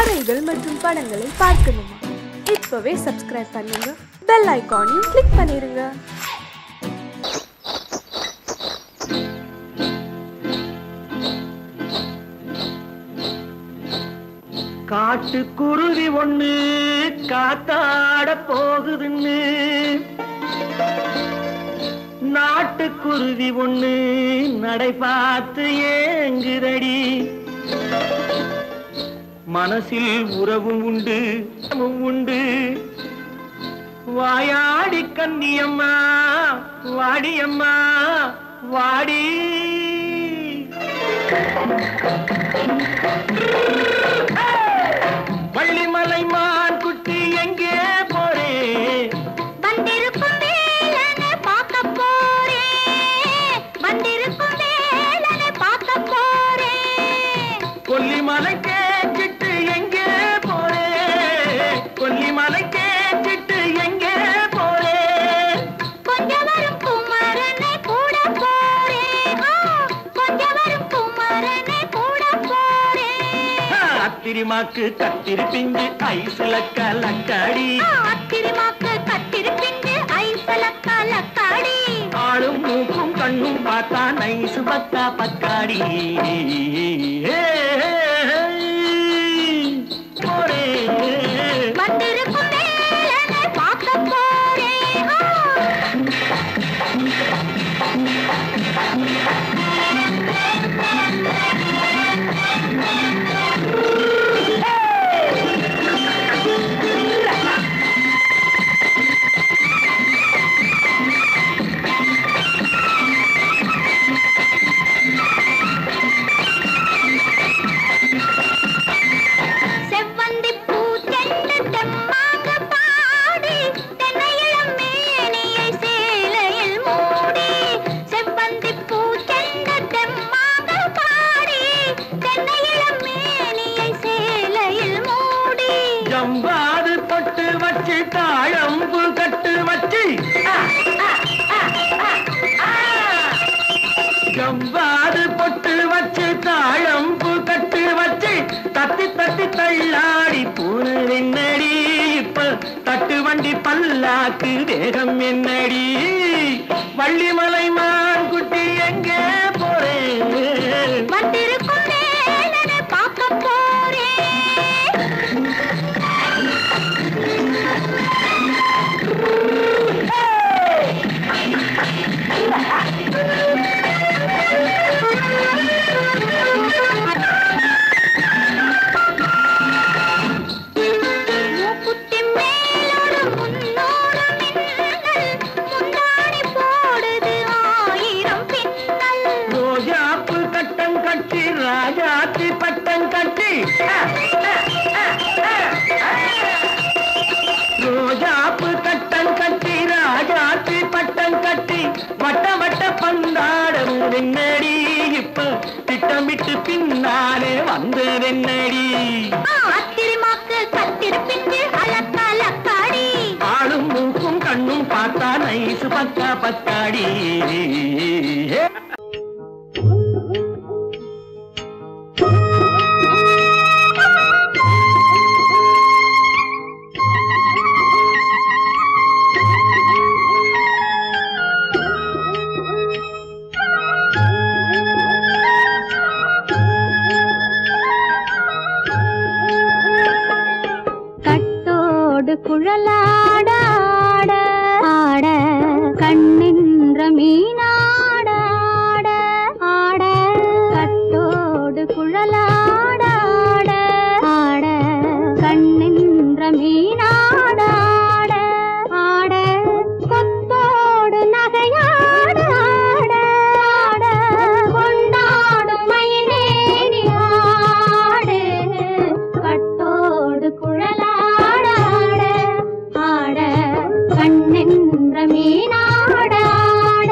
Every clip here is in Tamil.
கதைகள் மற்றும் படங்களை பார்க்கணுமா? இப்பவே சப்ஸ்கிரைப் பண்ணுங்க, பெல் ஐகானையும் கிளிக் பண்ணிருங்க. காட்டுக்குருவி ஒண்ணு காத்தாட போகுதுன்னு நாட்டுக்குருவி ஒண்ணு நடை பார்த்து ஏங்குதடி. மனசில் உறவும் உண்டு உண்டு. வாயாடி கன்னியம்மா வாடியம்மா வாடி. வள்ளிமலை மான் குட்டி எங்கே போறே? வந்திருக்கும் வேலனை பார்க்க போறேன், வந்திருக்கும் வேலனை பார்க்க போறேன். கொல்லிமலை கேட்டுட்டு எங்கே போறே? கொல்லிமலை கேட்டுட்டு எங்கே போறே? கொஞ்சம் வரும் குமரனை கூட போறேன், கொஞ்சம் வரும் குமரனை கூட போறேன். அத்திரிமாக்கு கத்திரி பிஞ்சு ஐசுல கலக்காடி, அத்திரிமாக்கு கத்திரி பிஞ்சு ஐசுல கலக்காடி. ஆளும் மூக்கும் கண்ணும் பார்த்தா நைசு பக்கா பக்காடி. போரே வந்திருக்கும் வேலனை பார்க்க போறேன். செவ்வந்தி பூ தெண்டு தெம்மாக பாடி, தென்னையிளம் மேனியை சேலையில் மூடி. செவ்வந்தி பூ தெண்டு தெம்மாக பாடி, தென்னையிளம் மேனியை சேலையில் மூடி. ஜம்பாது பொட்டு வச்சு தாழம்பு கட்டு வச்சு, ஜம்பாது பொட்டு வச்சு தாழம்பு கட்டு வச்சு தட்டி தட்டி தள்ளாடி பூனு என்னடி. இப்ப தட்டு வண்டி பல்லாக்கு வேகம் என்னடி. வள்ளிமலை மான் குட்டி எங்கே போறேன்? வந்திருக்கும் வேலனை பார்க்க போறேன். மூக்குத்தி மேலோடு முன்னோடு மின்னல், முந்தாடி போடுது ஆயிரம் பின்னல். ரோஜாப்பு கட்டம் கட்டி ராஜாத்தி பட்டம் கட்டி, ரோஜாப்பு கட்டம் கட்டி ராஜாத்தி பட்டம் கட்டி வட்ட வட்ட பந்தாடம் வெண்ணடி. இப்ப திட்டமிட்டு பின்னாலே வந்து வெண்ணடி. அத்திரிமாக்கு கத்திரி பிஞ்சு அலக்காடி. ஆளும் மூக்கும் கண்ணும் பார்த்தா நைசு பக்கா பக்காடி. கட்டோடு குழலாட ஆட ஆட, கண்ணின்ற மீனாட ஆட ஆட. கட்டோடு குழலாட ஆட ஆட, கண்ணின்ற மீனாட ஆட ஆட. கொத்தோடு நகையாட ஆட ஆட, கொண்டாடும் மயிலேறி ஆடு. கட்டோடு குழலாட ஆட ஆட, கண்ணென்ற மீனாட ஆட.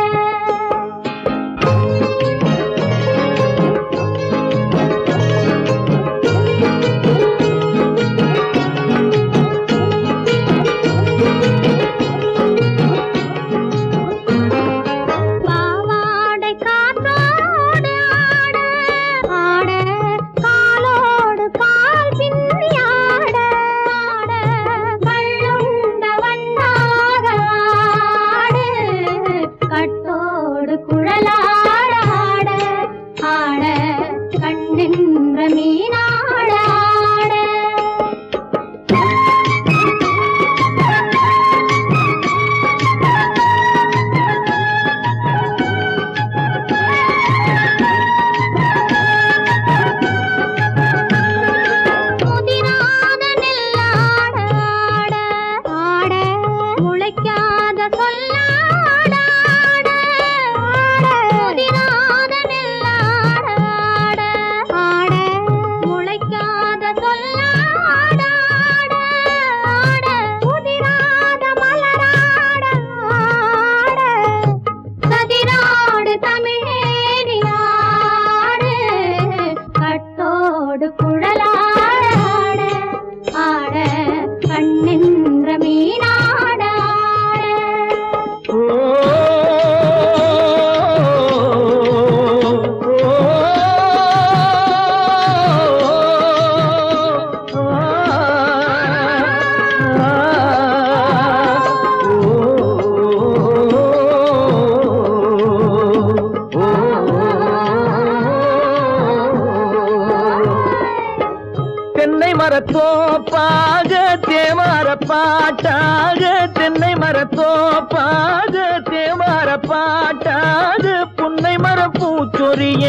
தென்னை மரத்தோப்பாக தேமார பாட்டாக தென்னை மரத்தோப்பாக தேமார பாட்டாக புன்னை மரப்பூச்சொரிய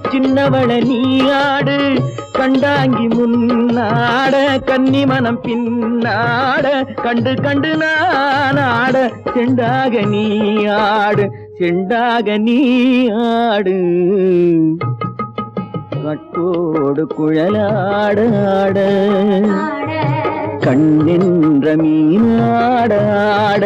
சின்னவள நீயாடு கண்டாங்கி முன்னாட கன்னி மனம் பின்னாட கண்டு கண்டு நானாட செண்டாக நீயாடு செண்டாக நீயாடு கட்டோடு குழலாடாட கண்ணென்ற மீனாடாட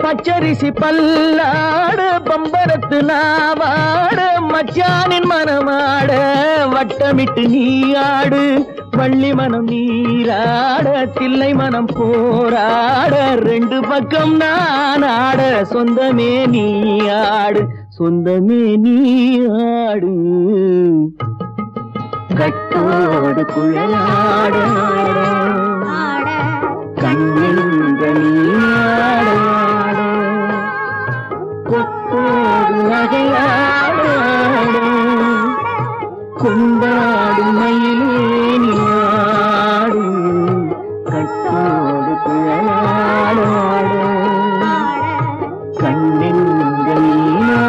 பச்சரிசி பல்லாட பம்பரத்து நாவாட மச்சானின் மனமாட வட்டமிட்டு நீயாடு வள்ளி மனம் நீராட தில்லை மனம் போராட ரெண்டு பக்கம் நானாட சொந்தமே நீயாடு சொந்தமே நீயாடு கட்டோடு குழலாட கண்ணென்ற நீயாட கொத்தோடு நகையாட கொண்டாடு மயிலேனியாடு கட்டோடு குழலாட கண்ணென்ற நீயாட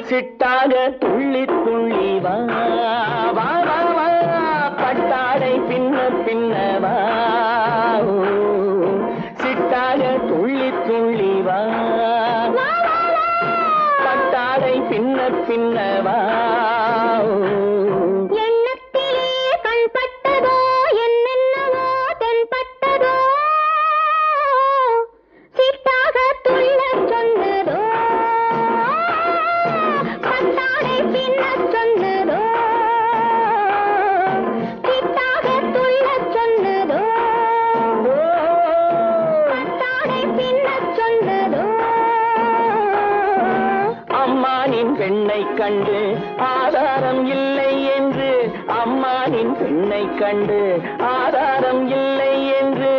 சிட்டாக துள்ளி துள்ளி வா வா வா வா பட்டாடை பின்ன பின்னவா சிட்டாக துள்ளி துள்ளி வா பட்டாடை பின்ன பின்னவா பெண்ணை கண்டு ஆதாரம் இல்லை என்று அம்மானின் பெண்ணை கண்டு ஆதாரம் இல்லை என்று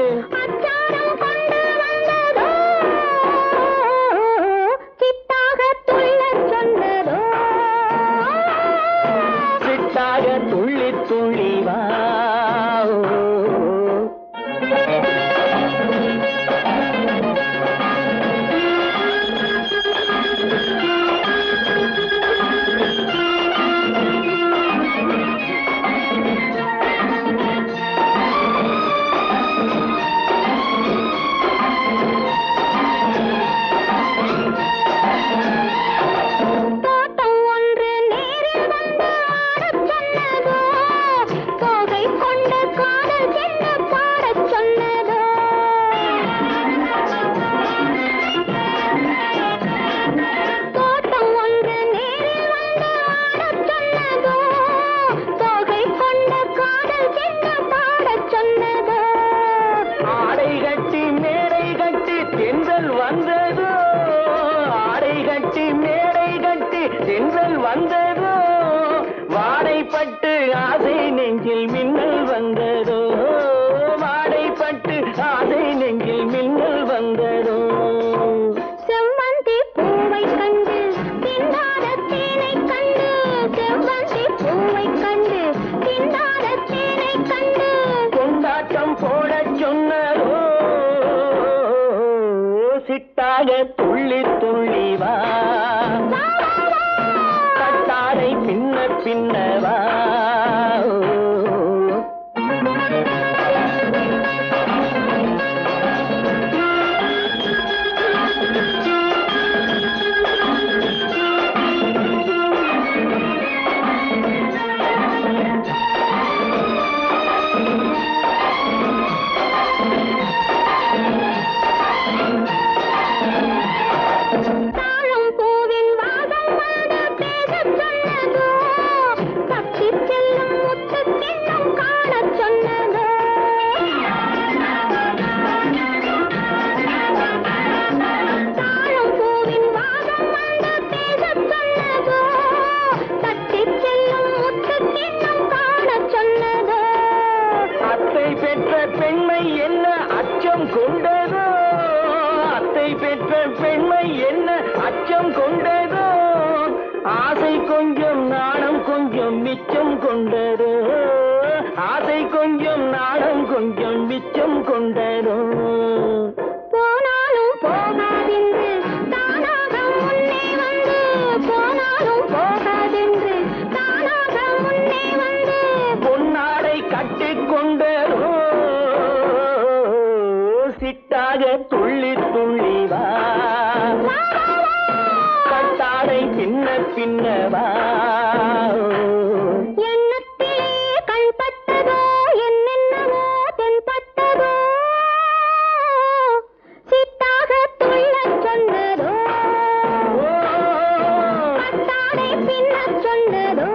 சிட்டாக துள்ளி துள்ளி வா வந்ததோ வாடைப்பட்டு ஆசை நெஞ்சில் மின்னல் வந்ததோ வாடைப்பட்டு ஆசை நெஞ்சில் மின்னல் வந்ததோ செவ்வந்தி பூவை கண்டு திண்டாட தேனை கண்டு செவ்வந்தி பூவை கண்டு திண்டாட தேனை கண்டு கொண்டாட்டம் போட சொன்னதோ சிட்டாக துள்ளி துள்ளி வா பின்ன பின்னவா கொண்டதோ ஆசை கொஞ்சம் நாடம் கொஞ்சம் மிச்சம் கொண்டதோ போனாலும் போகாதென்று தானாக முன்னே வந்து போனாலும் போகாதென்று தானாக முன்னே வந்து பொன்னாடை கட்டிக்கொண்டதோ சிட்டாக துள்ளி துள்ளி வா கட்டாடை பின்ன பின்னவா எண்ணத்திலே கண்பட்டதோ என்னென்னவோ தென்பட்டதோ சித்தாக துள்ளச் சொன்னதோ கட்டாடை பின்னச் சொன்னதோ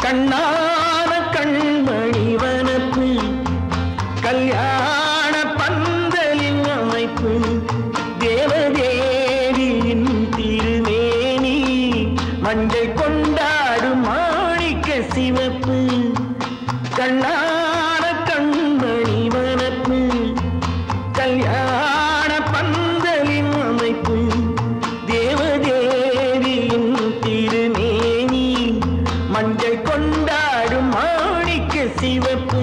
கண்ணான கண்மணி வனப்பு கல்யாண பந்தலின் அமைப்பு தேவதேவியின் திருமேனி மஞ்சள் கொண்டாடும் மாணிக்க சிவப்பு கண்ணான கண்மணி வனப்பு கல்யாண பந்தலின் அமைப்பு தேவதேவியின் திருமேனி மஞ்சள் கொண்டாடும் மாணிக்க சிவப்பு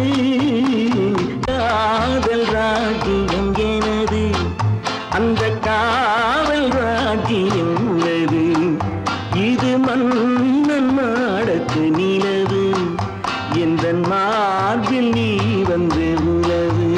காதல் ராஜ்யம் எனது அந்த காவல் ராஜ்யம் உள்ளது இது மன்னன் மாடத்து நிலவு எந்த மார்பில் நீ வந்து உலவு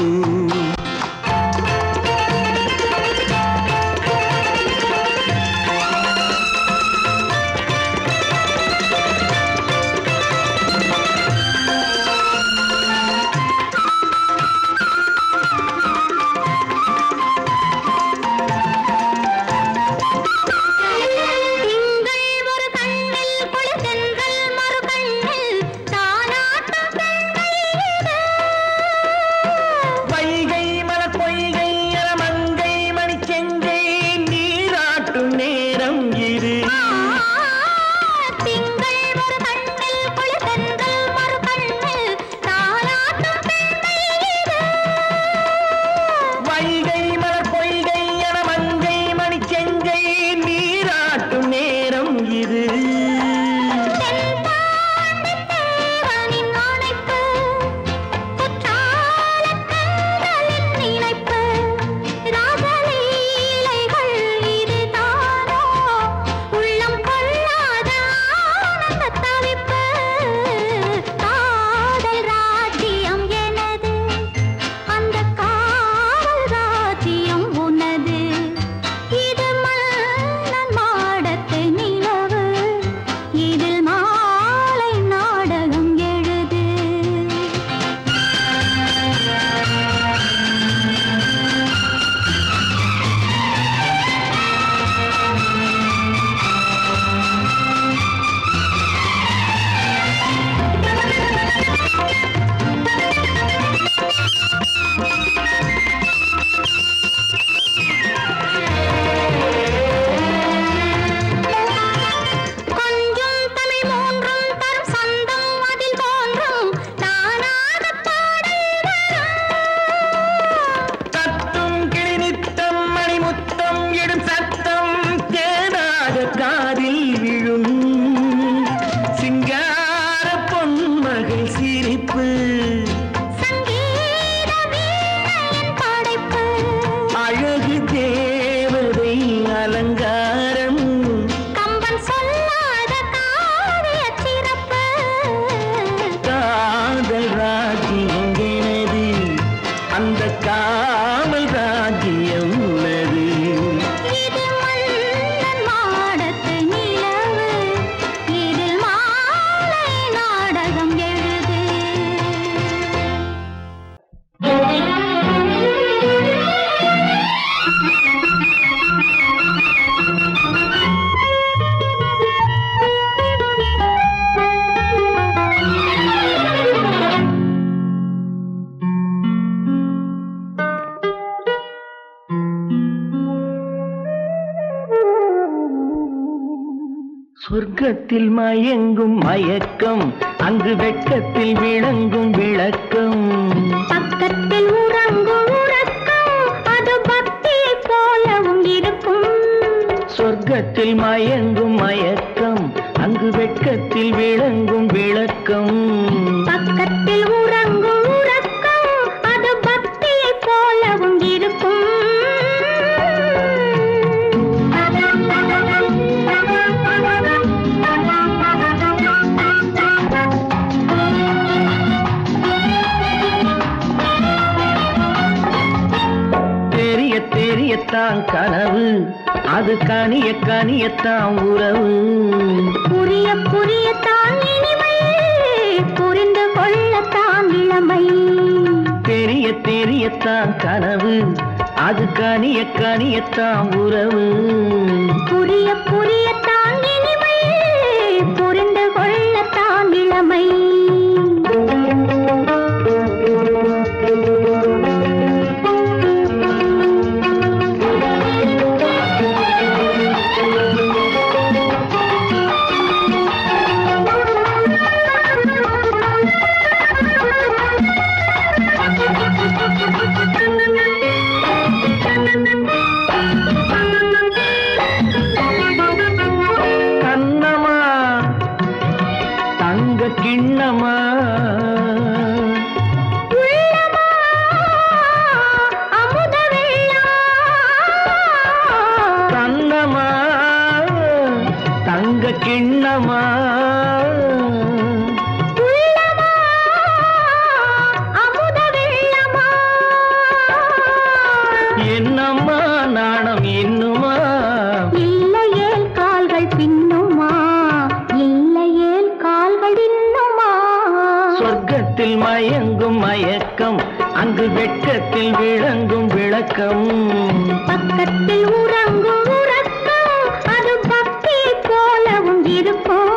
சொர்க்கத்தில் மயங்கும் மயக்கம் அங்கு வெட்கத்தில் விளங்கும் விளக்கம் பக்கத்தில் உறங்கும் உறக்கம் அது பக்தியை போலவும் இருக்கும் சொர்க்கத்தில் மயங்கும் மயக்கம் அங்கு வெட்கத்தில் விளங்கும் விளக்கம் பக்கத்தில் உறங்கும் உறக்கம் அது பக்தியை போலவும் இருக்கும் தெரிய தெரியத்தான் கனவு அது கனிய கனியத்தான் உறவு புரிய புரியத்தான் இனிமை புரிந்து கொள்ளத்தான் இளமை தெரிய தெரியத்தான் கனவு அது கனிய கனியத்தான் உறவு புரிய புரியத்தான் இனிமை புரிந்து கொள்ளத்தான் இளமை கண்ணமா தங்க கிண்ணமா உள்ளமா அமுத வெள்ளம் கண்ணமா தங்க கிண்ணமா உள்ளமா அமுத வெள்ளமா என்னம்மா நாணம் இன்னுமா இல்லையேல் கால்கள் பின்னுமா இல்லையேல் கால்கள் இன்னுமா சொர்க்கத்தில் மயங்கும் மயக்கம் அங்கு வெட்கத்தில் விளங்கும் விளக்கம் பக்கத்தில் உறங்கும் உறக்கம் அது பக்தியை போலவும் இருக்கும்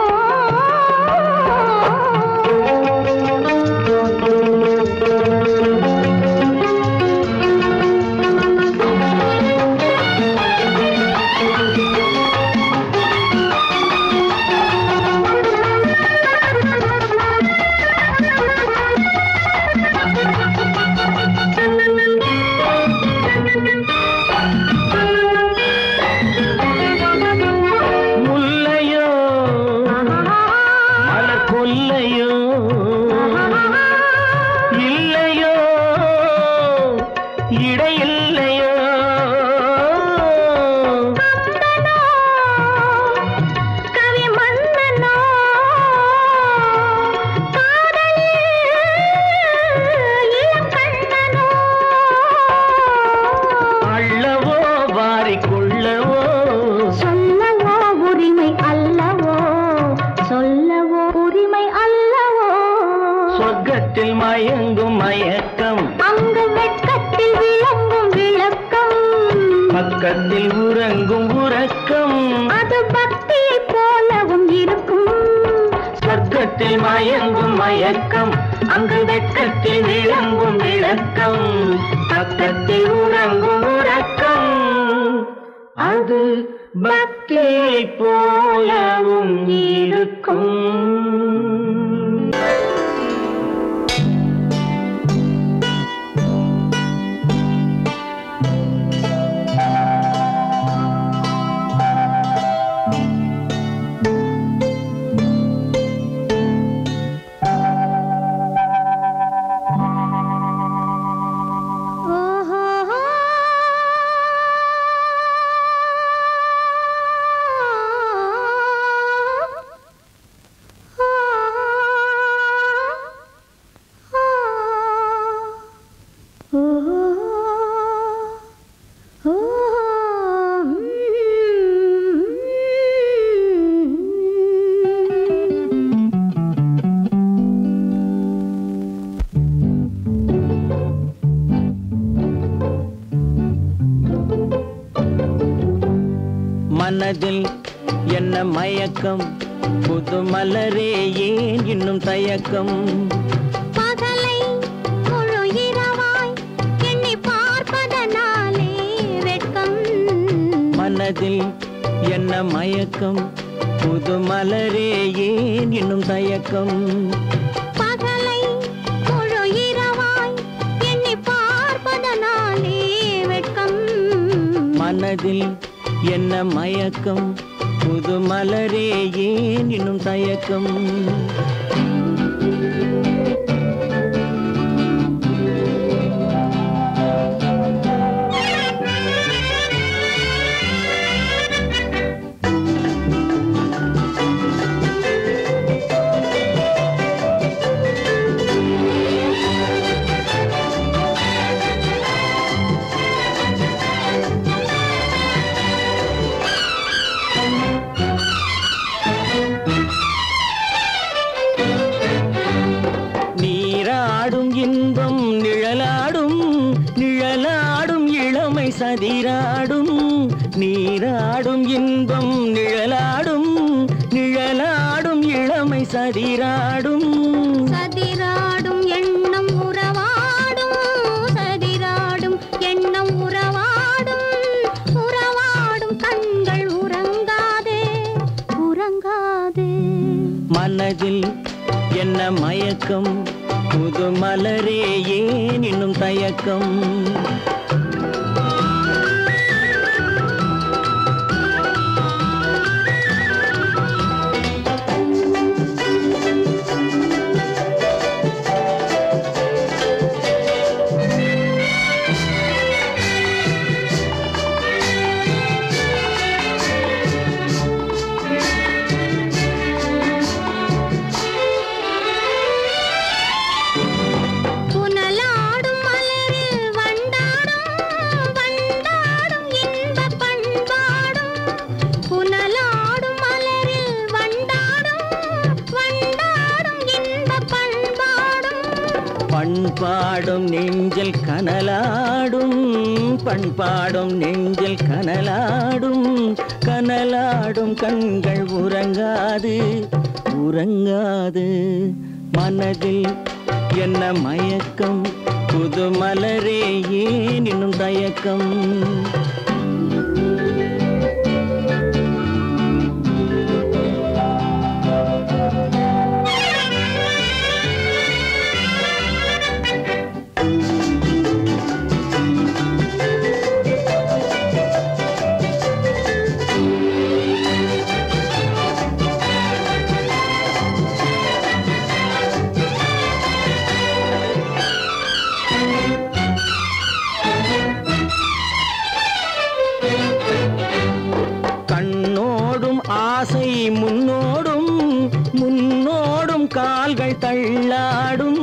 முல்லையோ மலர் கொல்லையோ இல்லையோ இடையில்லையோ கம்பனோ கவி மன்னனோ காதலில் இளம் கண்ணனோ அள்ளவோ வாரிக்கொள்ளவோ சொல்லவோ உரிமை அல்லவோ சொல்லவோ உரிமை அல்லவோ சொர்க்கத்தில் மயங்கும் மயக்கம் அங்கு வெட்கத்தில் விளங்கும் விளக்கம் பக்கத்தில் உறங்கும் உறக்கம் அது பக்தியை போலவும் இருக்கும் சொர்க்கத்தில் மயங்கும் மயக்கம் அங்கு வெட்கத்தில் விளங்கும் விளக்கம் பக்கத்தில் உறங்கும் உறக்கம் அது பக்தியை போலவும் இருக்கும் மனதில் என்ன மயக்கம் புது மலரே ஏன் இன்னும் தயக்கம் பகலை முழு இரவாய் எண்ணி பார்ப்பதனாலே வெட்கம் மனதில் என்ன மயக்கம் புது மலரே ஏன் இன்னும் தயக்கம் பகலை முழு இரவாய் எண்ணி பார்ப்பதனாலே வெட்கம் மனதில் என்ன மயக்கம் புது மலரே ஏன் இன்னும் தயக்கம் சதிராடும் நீராடும் இன்பம் நிழலாடும் நிழலாடும் இளமை சதிராடும் சதிராடும் எண்ணம் உறவாடும் சதிராடும் எண்ணம் உறவாடும் உறவாடும் கண்கள் உறங்காதே உறங்காதே மனதில் என்ன மயக்கம் புது மலரே ஏன் இன்னும் தயக்கம் பண்பாடும் நெஞ்சில் கனலாடும் பண்பாடும் நெஞ்சில் கனலாடும் கனலாடும் கண்கள் உறங்காது உறங்காது மனதில் என்ன மயக்கம் புது மலரே ஏன் இன்னும் தயக்கம் ஆசை முன்னோடும் முன்னோடும் கால்கள் தள்ளாடும்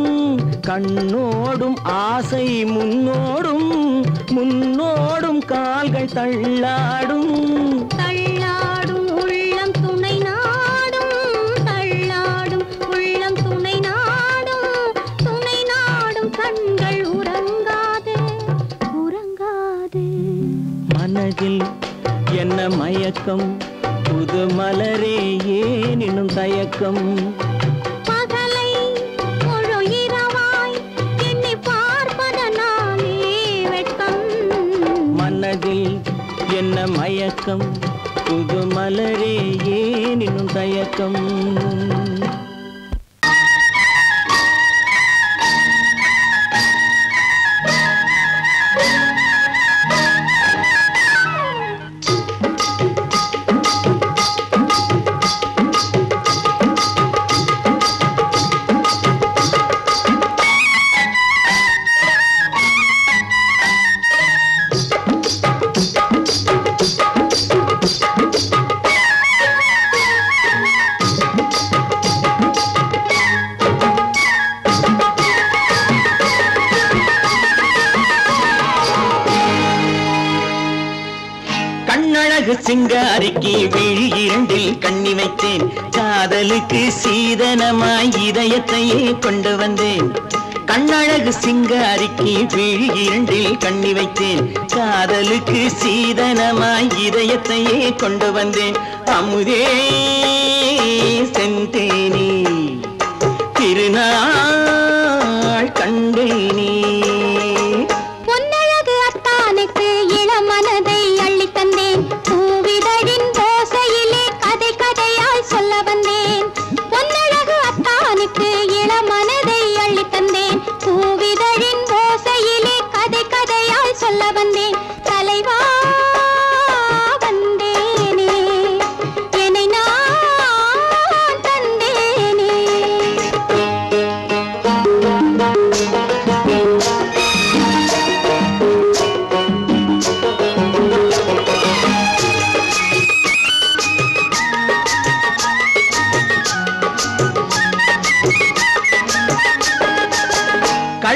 கண்ணோடும் ஆசை முன்னோடும் முன்னோடும் கால்கள் தள்ளாடும் தள்ளாடும் உள்ளம் துணை நாடும் தள்ளாடும் உள்ளம் துணை நாடும் கண்கள் உறங்காதே உறங்காதே மனதில் என்ன மயக்கம் புது மலரே ஏன் இன்னும் தயக்கம் பகலை முழு இரவாய் எண்ணி பார்ப்பதனாலே வெட்கம் மனதில் என்ன மயக்கம் புது மலரே ஏன் இன்னும் தயக்கம் சிங்காரிக்கு விழி இரண்டில் கண்ணி வைத்தேன் காதலுக்கு சீதனமாய் இதயத்தையே கொண்டு வந்தேன் கண்ணழகு சிங்காரிக்கு விழி இரண்டில் கண்ணி வைத்தேன் காதலுக்கு சீதனமாய் இதயத்தையே கொண்டு வந்தேன் அமுதே செந்தேனே திருநாள் கண்டேனே பொன்னழகு அத்தானுக்கு இளமனதை அள்ளி தந்தேன் பூவிதழின் ஓசையிலே கதை கதையாய்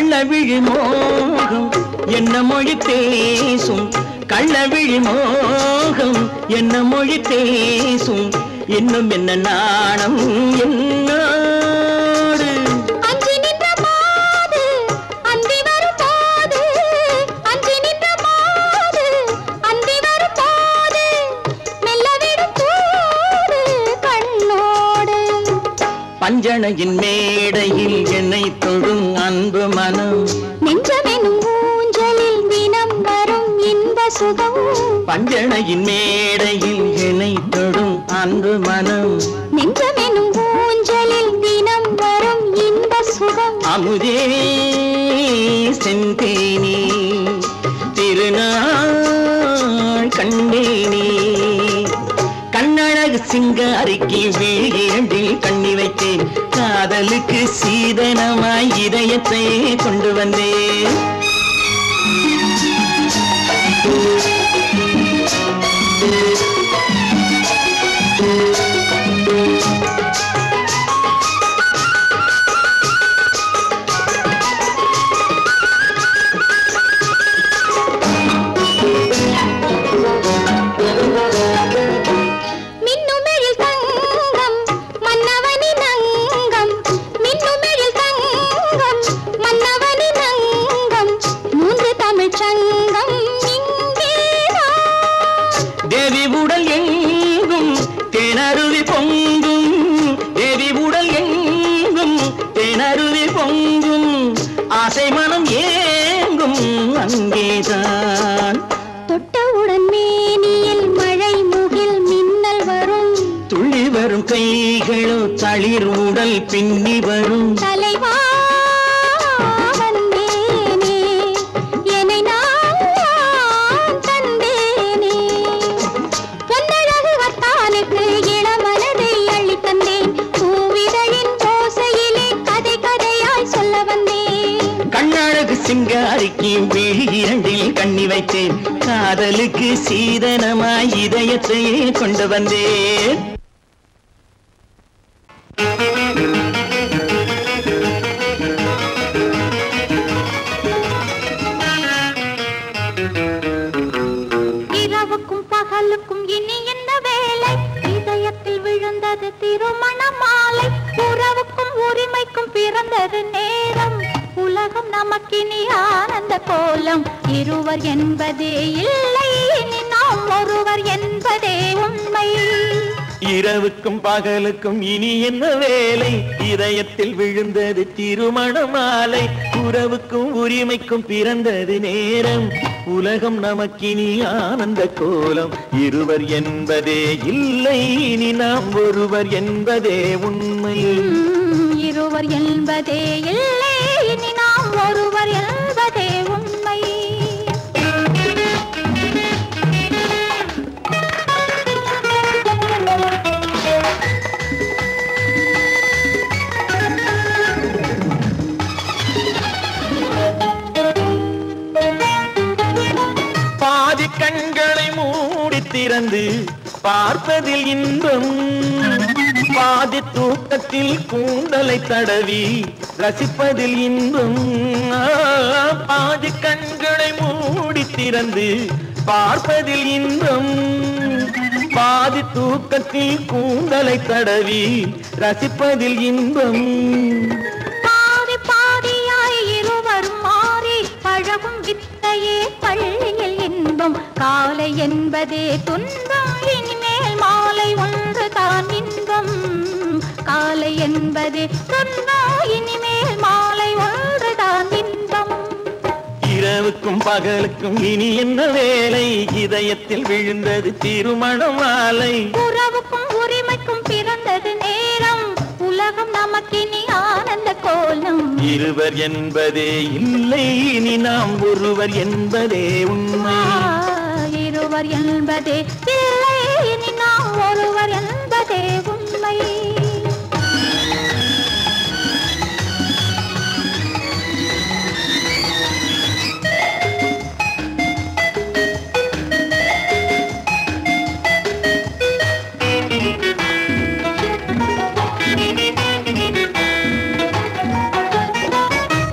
கள்ளவிழி மோகம் என்ன மொழி பேசும் கள்ளவிழி மோகம் என்ன மொழி பேசும் இன்னும் என்ன நாணம் என்னோடு அஞ்சி நின்ற மாது அந்தி வரும் போது அஞ்சி நின்ற மாது அந்தி வரும் போது மெல்ல விடும் போது கண்ணோடு பஞ்சணையின் மேடையில் என்னை தொழும் அன்பு மனம் நெஞ்சமெனும் ஊஞ்சலில் தினம் வரும் இன்ப சுகம் பஞ்சணையின் மேடையில் என்னை தொடும் அன்பு மனம் நெஞ்சமெனும் ஊஞ்சலில் தினம் வரும் இன்ப சுகம் அமுதே செந்தேனே திருநாள் கண்டேனே கண்ணழகு சிங்காரிக்கு விழியண்டில் கண்ணி வைத்தேன் காதலுக்கு சீதனமாய் இதயத்தை கொண்டு வந்தேன் மின்னுமெழில் தங்கம் மன்னவனின் அங்கம் மின்னுமெழில் தங்கம் மன்னவனின் அங்கம் மூன்று தமிழ்ச் சங்கம் இங்கேதான் தேவி உடல் எங்கும் தேனருவி பொங்கும் தேவி உடல் எங்கும் தேனருவி பொங்கும் ஆசை மனம் ஏங்கும் அங்கேதான் தொட்டவுடன் மேனியில் மழை முகில் மின்னல் வரும் துள்ளி வரும் கைகளோ தளிர் உடல் பின்னி வரும் தலைவா வந்தேனே என்னை நான் தந்தேனே பொன்னழகு வத்தானுக்கு இளமனதை அள்ளித் தந்தேன் பூவிதழின் ஓசையிலே கதை கதையாய் சொல்ல வந்தேன் கண்ணழகு சிங்காரிக்கு விழி இரண்டில் கண்ணி வைத்தேன் காதலுக்கு சீதனமாய் இதயத்தையே கொண்டு வந்தேன் இரவுக்கும் பகலுக்கும் இனி என்ன வேலை இதயத்தில் விழுந்தது திருமண மாலை உறவுக்கும் உரிமைக்கும் பிறந்தது நேரம் உலகம் நமக்கினி ஆனந்த கோலம் இருவர் என்பதே இல்லை இனி நாம் ஒருவர் என்பதே உண்மை இரவுக்கும் பகலுக்கும் இனி என்ன வேலை இதயத்தில் விழுந்தது திருமண மாலை உறவுக்கும் உரிமைக்கும் பிறந்தது நேரம் உலகம் நமக்கினி ஆனந்த கோலம் இருவர் என்பதே இல்லை இனி நாம் ஒருவர் என்பதே உண்மை இருவர் என்பதே இல்லை இனி நாம் ஒருவர் என்பதே உண்மை பாதி கண்களை மூடி திறந்து பார்ப்பதில் இன்பம் பாதி தூக்கத்தில் கூந்தலை தடவி ரசிப்பதில் இன்பம் பாதி கண்களை மூடி திறந்து பார்ப்பதில் இன்பம் பாதி தூக்கத்தில் கூந்தலை தடவி ரசிப்பதில் இன்பம் பாதி பாதியாய் இருவரும் மாறி பழகும் வித்தையே பள்ளியில் இன்பம் காலை என்பதே துன்பம் இனிமேல் மாலை ஒன்று தான் இன்பம் காலை என்பதே துன்பம் இனிமேல் மாலை ஒன்று தான் இன்பம் இரவுக்கும் பகலுக்கும் இனி என்ன வேலை இதயத்தில் விழுந்தது திருமண மாலை உறவுக்கும் உரிமைக்கும் பிறந்தது நேரம் உலகம் நமக்கினி ஆனந்த கோலம் இருவர் என்பதே இல்லை இனி நாம் ஒருவர் என்பதே உண்மை இருவர் என்பதே இல்லை இனி நாம் ஒருவர் என்பதே உண்மை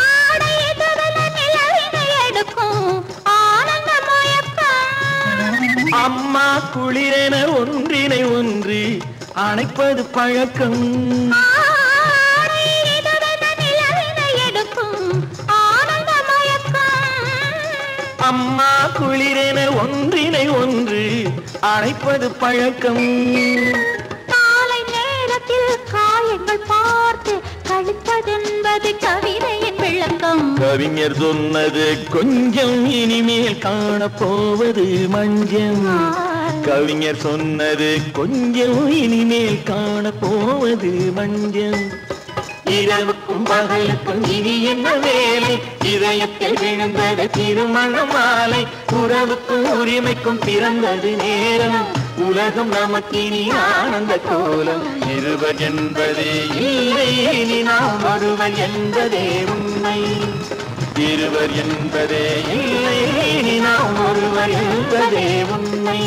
ஆடையது அணைப்பது பழக்கம். அம்மா குளிரென ஒன்றினை ஒன்று அணைப்பது பழக்கம். காலை நேரத்தில் காயங்கள் பார்த்து கழிப்பதென்பது கவிதையின் விளக்கம். கவிஞர் சொன்னது கொஞ்சம் இனிமேல் காணப்போவது மஞ்சம். கவிஞர் சொன்னது கொஞ்சம் இனிமேல் காணப்போவது மஞ்சம். இரவுக்கும் பகலுக்கும் இனி என்ன வேலை, இதயத்தில் விழுந்தது திருமண மாலை. உறவுக்கும் உரிமைக்கும் பிறந்தது நேரம், உலகம் நமக்கினி ஆனந்த கோலம். இருவர் என்பதே இல்லை இனி நாம் ஒருவர் என்பதே உண்மை. இருவர் என்பதே இல்லை இனி நாம் ஒருவர் என்பதே உண்மை.